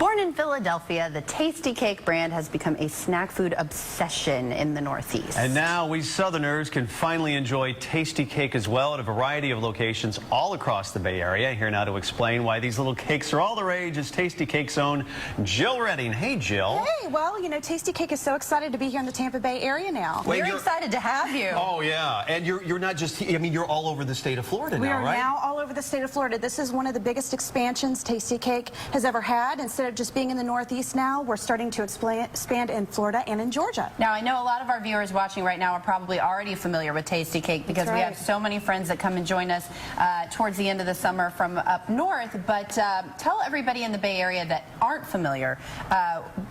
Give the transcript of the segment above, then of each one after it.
Born in Philadelphia, the Tastykake brand has become a snack food obsession in the Northeast. And now we Southerners can finally enjoy Tastykake as well at a variety of locations all across the Bay Area. Here now to explain why these little cakes are all the rage is Tastykake's own Jill Redding. Hey, Jill. Hey, well, you know, Tastykake is so excited to be here in the Tampa Bay area now. We're excited to have you. Oh, yeah. And you're not just, I mean, you're all over the state of Florida now, right? We are now all over the state of Florida. This is one of the biggest expansions Tastykake has ever had. Instead of just being in the Northeast now, we're starting to expand in Florida and in Georgia. Now, I know a lot of our viewers watching right now are probably already familiar with Tastykake because we have so many friends that come and join us towards the end of the summer from up north. But tell everybody in the Bay Area that aren't familiar,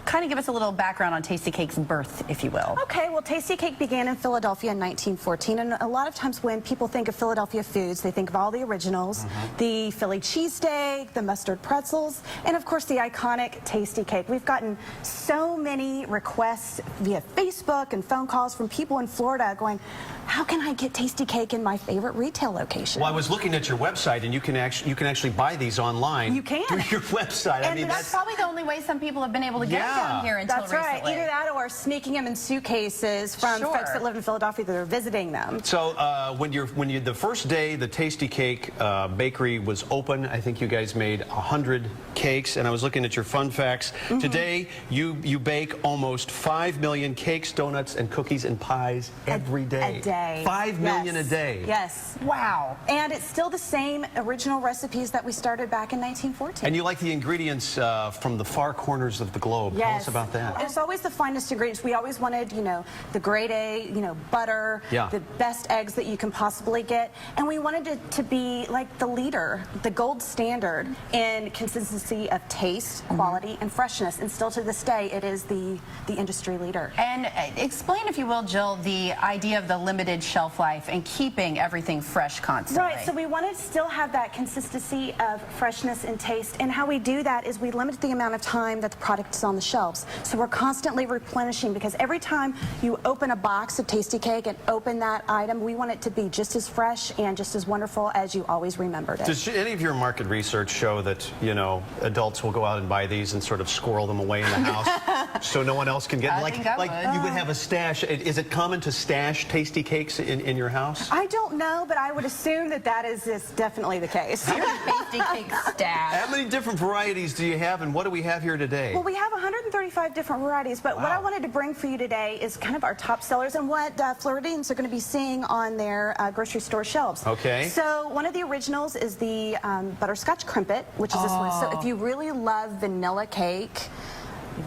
kind of give us a little background on Tastykake's birth, if you will. Okay, well, Tastykake began in Philadelphia in 1914, and a lot of times when people think of Philadelphia foods, they think of all the originals, the Philly cheesesteak, the mustard pretzels, and of course the iconic Tastykake. We've gotten so many requests via Facebook and phone calls from people in Florida going, how can I get Tastykake in my favorite retail location? Well, I was looking at your website, and you can actually buy these online. You can. Through your website. And I mean, that's probably the only way some people have been able to get down here until recently. That's right. Either Either that or sneaking them in suitcases from folks that live in Philadelphia that are visiting them. So the first day the Tastykake bakery was open, I think you guys made 100 cakes, and I was looking at your fun facts. Today you bake almost 5 million cakes, donuts, and cookies and pies every day. A day. 5 million a day. Yes. Wow. And it's still the same original recipes that we started back in 1914. And you like the ingredients from the far corners of the globe. Yes. Tell us about that. It's always the finest ingredients. We always wanted, you know, the grade A, you know, butter, the best eggs that you can possibly get. And we wanted it to be like the leader, the gold standard in consistency of taste, quality, and freshness. And still to this day, it is the industry leader. And explain, if you will, Jill, the idea of the limited shelf life and keeping everything fresh constantly. Right, so we want to still have that consistency of freshness and taste, and how we do that is we limit the amount of time that the product is on the shelves. So we're constantly replenishing, because every time you open a box of Tastykake and open that item, we want it to be just as fresh and just as wonderful as you always remembered it. Does any of your market research show that, you know, adults will go out and buy these and sort of squirrel them away in the house so no one else can get them? Like you would have a stash. Is it common to stash Tastykakes in your house? I don't know, but I would assume that is definitely the case. Tastykake stash. How many different varieties do you have, and what do we have here today? Well, we have 135 different varieties, but what I wanted to bring for you today is kind of our top sellers and what Floridians are going to be seeing on their grocery store shelves. Okay. So one of the originals is the butterscotch crimpet, which is this one. So if you really love vanilla cake,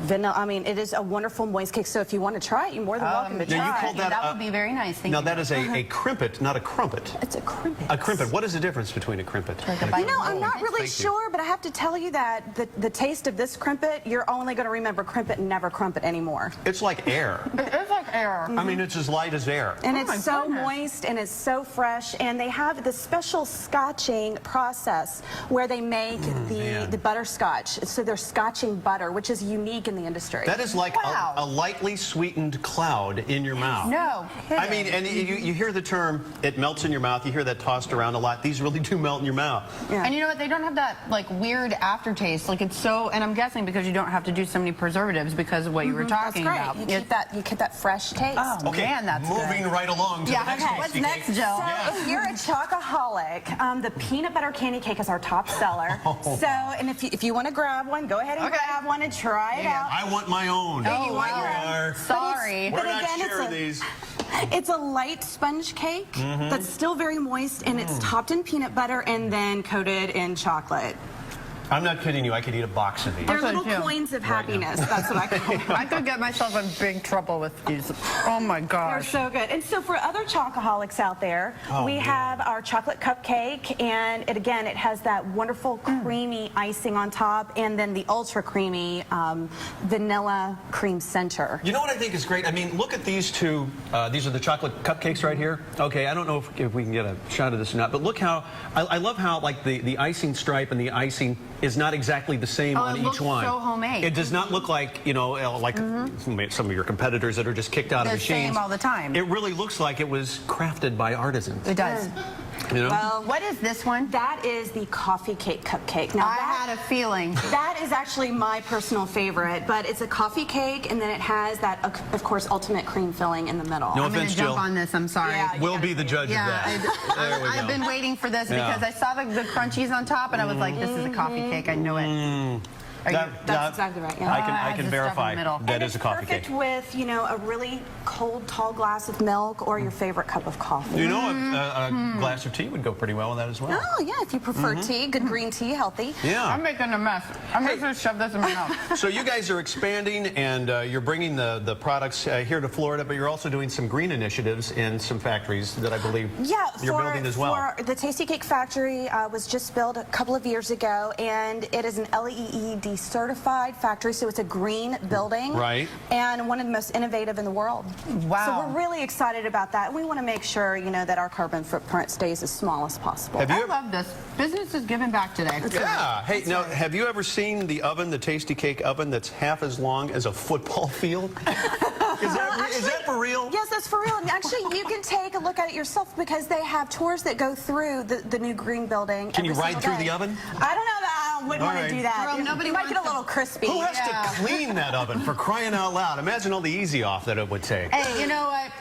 I mean, it is a wonderful moist cake, so if you want to try it, you're more than welcome to try. You call that would be very nice. Thank now, you. that is a crimpet, not a crumpet. It's a crimpet. A crimpet. What is the difference between a crimpet? You know, I'm not really sure, but I have to tell you that the taste of this crimpet, you're only going to remember crimpet and never crumpet anymore. It's like air. It is like air. I mean, it's as light as air. And it's so moist and it's so fresh, and they have the special scotching process where they make the butterscotch. So they're scotching butter, which is unique in the industry. That is like a lightly sweetened cloud in your mouth. No kidding. I mean, and you hear the term, it melts in your mouth. You hear that tossed around a lot. These really do melt in your mouth. And you know what? They don't have that, like, weird aftertaste. Like, it's so, and I'm guessing because you don't have to do so many preservatives because of what you were talking about. You get that fresh taste. Oh, okay, man, that's moving good. right along to the next What's next, Jill? So if you're a chocoholic, the peanut butter candy cake is our top seller. So, and if you want to grab one, go ahead and grab one and try it out. I want my own. You want your own. Sorry. We're not sharing these. It's a light sponge cake that's still very moist, and it's topped in peanut butter and then coated in chocolate. I'm not kidding you. I could eat a box of these. They're little coins of happiness. That's what I call them. I could get myself in big trouble with these. Oh my gosh. They're so good. And so for other chocoholics out there, we have our chocolate cupcake, and it has that wonderful creamy icing on top, and then the ultra creamy vanilla cream center. You know what I think is great? I mean, look at these two. These are the chocolate cupcakes right here. Okay, I don't know if we can get a shot of this or not, but look how, I love how, like, the icing stripe and the icing is not exactly the same on each one. So homemade. It does not look like, you know, like some of your competitors that are just kicked out of machines. Same all the time. It really looks like it was crafted by artisans. It does. You know? Well, What is this one? that is the coffee cake cupcake. Now, I had a feeling. that is actually my personal favorite, but it's a coffee cake, and then it has that, of course, ultimate cream filling in the middle. No I'm going offense, to jump Jill. on this. I'm sorry. Yeah. We'll be the judge of that. There we I've go. been waiting for this Yeah. because I saw the crunchies on top, and I was like, this is a coffee cake. I knew it. That's exactly right, yeah. I has can the stuff in the verify middle. that And is a it's coffee perfect cake. with, you know, a really cold, tall glass of milk or your favorite cup of coffee. You know, a glass of tea would go pretty well with that as well. Oh, yeah, if you prefer tea, good green tea, healthy. Yeah. I'm making a mess. I'm just going to shove this in my mouth. So you guys are expanding, and you're bringing the products here to Florida, but you're also doing some green initiatives in some factories that I believe Yeah, you're building as well. For the Tastykake factory was just built a couple of years ago, and it is an LEED certified factory, so it's a green building. Right. And one of the most innovative in the world. Wow. So we're really excited about that. We want to make sure, you know, that our carbon footprint stays as small as possible. Have you I ever- love this. Business is giving back today. Yeah. Hey, now, have you ever seen the oven, the Tastykake oven, that's half as long as a football field? Is that for real? Yes, that's for real. And actually, you can take a look at it yourself because they have tours that go through the new green building. Can you every ride single through day. the oven? I don't know. I wouldn't All want right. to do that. Girl, nobody you might wants get a to- little crispy. Who has Yeah. to clean that oven, for crying out loud? Imagine all the easy off that it would take. Hey, you know what?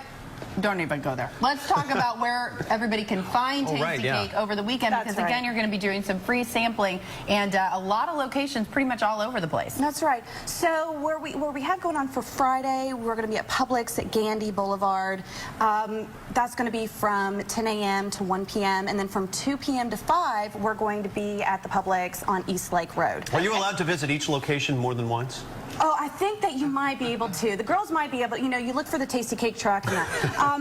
Don't even go there. Let's talk about where everybody can find Tasty right, yeah. Cake over the weekend, That's because right. again, you're going to be doing some free sampling and a lot of locations pretty much all over the place. That's right. So where we have going on for Friday, we're going to be at Publix at Gandy Boulevard. That's going to be from 10 a.m. to 1 p.m. And then from 2 p.m. to 5, we're going to be at the Publix on East Lake Road. Are you allowed to visit each location more than once? Oh, I think that you might be able to. The girls might be able, you know, you look for the Tasty Cake truck and that.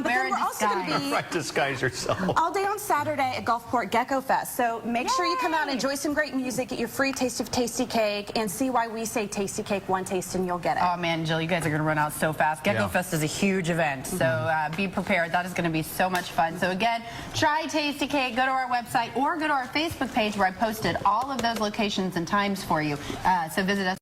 But Wear then a we're also going to disguise. be Right, disguise yourself. all day on Saturday at Gulfport Gecko Fest. So make sure you come out and Yay! enjoy some great music, get your free taste of Tasty Cake, and see why we say Tasty Cake, one taste and you'll get it. Oh man, Jill, you guys are going to run out so fast. Gecko Yeah. Fest is a huge event, so be prepared. That is going to be so much fun. So again, try Tasty Cake. Go to our website or go to our Facebook page where I posted all of those locations and times for you. So visit us.